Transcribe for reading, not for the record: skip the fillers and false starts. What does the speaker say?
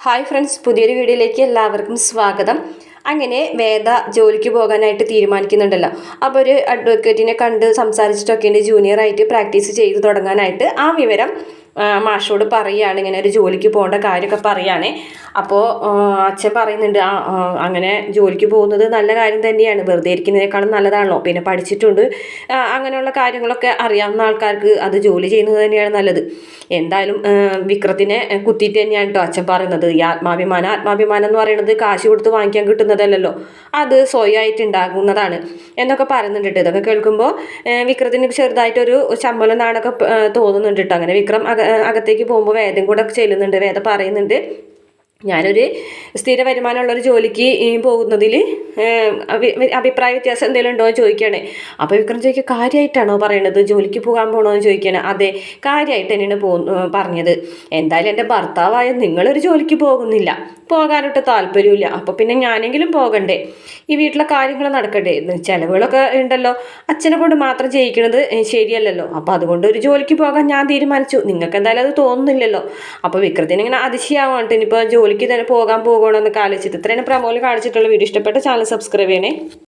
Hi friends, പുതിയൊരു വീഡിയോയിലേക്ക് എല്ലാവർക്കും സ്വാഗതം. അങ്ങനെ വേദ ജോലിക്ക് പോകാനായിട്ട് തീരുമാനിക്കുന്നുണ്ടല്ലോ. അപ്പോൾ ഒരു അഡ്വക്കേറ്റിനെ കണ്ട് സംസാരിച്ചിട്ടൊക്കെ ജൂനിയറായിട്ട് പ്രാക്ടീസ് ചെയ്ത് തുടങ്ങാനായിട്ട് ആ വിവരം മാഷോട് പറയുകയാണ്. ഇങ്ങനെ ഒരു ജോലിക്ക് പോകേണ്ട കാര്യമൊക്കെ പറയുകയാണേ. അപ്പോൾ അച്ഛൻ പറയുന്നുണ്ട്, അങ്ങനെ ജോലിക്ക് പോകുന്നത് നല്ല കാര്യം തന്നെയാണ്, വെറുതെ ഇരിക്കുന്നതിനേക്കാളും നല്ലതാണല്ലോ, പിന്നെ പഠിച്ചിട്ടുണ്ട്, അങ്ങനെയുള്ള കാര്യങ്ങളൊക്കെ അറിയാവുന്ന ആൾക്കാർക്ക് അത് ജോലി ചെയ്യുന്നത് തന്നെയാണ് നല്ലത്. എന്തായാലും വിക്രത്തിനെ കുത്തിയിട്ട് തന്നെയാണ് കേട്ടോ അച്ഛൻ പറയുന്നത്. ഈ ആത്മാഭിമാനം എന്ന് പറയുന്നത് കാശ് കൊടുത്ത് വാങ്ങിക്കാൻ കിട്ടുന്നതല്ലല്ലോ, അത് സ്വയമായിട്ട് ഉണ്ടാകുന്നതാണ് എന്നൊക്കെ പറയുന്നുണ്ട് കേട്ടോ. ഇതൊക്കെ കേൾക്കുമ്പോൾ വിക്രത്തിന് ചെറുതായിട്ടൊരു ചമ്മലും നാണൊക്കെ തോന്നുന്നുണ്ട് കേട്ടോ. അങ്ങനെ വിക്രം അകത്തേക്ക് പോകുമ്പോൾ വേദം കൂടെ ചെല്ലുന്നുണ്ട്. വേദ പറയുന്നുണ്ട്, ഞാനൊരു സ്ഥിര വരുമാനമുള്ളൊരു ജോലിക്ക് പോകുന്നതിൽ അഭിപ്രായ വ്യത്യാസം എന്തെങ്കിലും ഉണ്ടോ എന്ന് ചോദിക്കുകയാണ്. അപ്പോൾ വിക്രം ചോദിക്കുക, കാര്യമായിട്ടാണോ പറയണത്, ജോലിക്ക് പോകാൻ പോകണോ എന്ന് ചോദിക്കുകയാണ്. അതെ, കാര്യമായിട്ട് തന്നെയാണ് പറഞ്ഞത്. എന്തായാലും എൻ്റെ ഭർത്താവായ നിങ്ങളൊരു ജോലിക്ക് പോകുന്നില്ല, പോകാനൊട്ട് താല്പര്യമില്ല, അപ്പോൾ പിന്നെ ഞാനെങ്കിലും പോകണ്ടേ, ഈ വീട്ടിലെ കാര്യങ്ങൾ നടക്കട്ടെ, ചിലവുകളൊക്കെ ഉണ്ടല്ലോ, അച്ഛനെ കൊണ്ട് മാത്രം ചെയ്യിക്കുന്നത് ശരിയല്ലല്ലോ, അപ്പോൾ അതുകൊണ്ട് ഒരു ജോലിക്ക് പോകാൻ ഞാൻ തീരുമാനിച്ചു, നിങ്ങൾക്ക് എന്തായാലും അത് തോന്നുന്നില്ലല്ലോ. അപ്പോൾ വിക്രത്തിന് ഇങ്ങനെ അതിശയാവാണ്ട്, ഇനിയിപ്പോൾ ജോലിക്ക് തന്നെ പോകാൻ പോകണമെന്നൊക്കെ ആലോചിച്ചിട്ട്. ഇത്രയാണ് പ്രമോല് കാണിച്ചിട്ടുള്ള വീഡിയോ. ഇഷ്ടപ്പെട്ട ചാനൽ സബ്സ്ക്രൈബ് ചെയ്യണേ.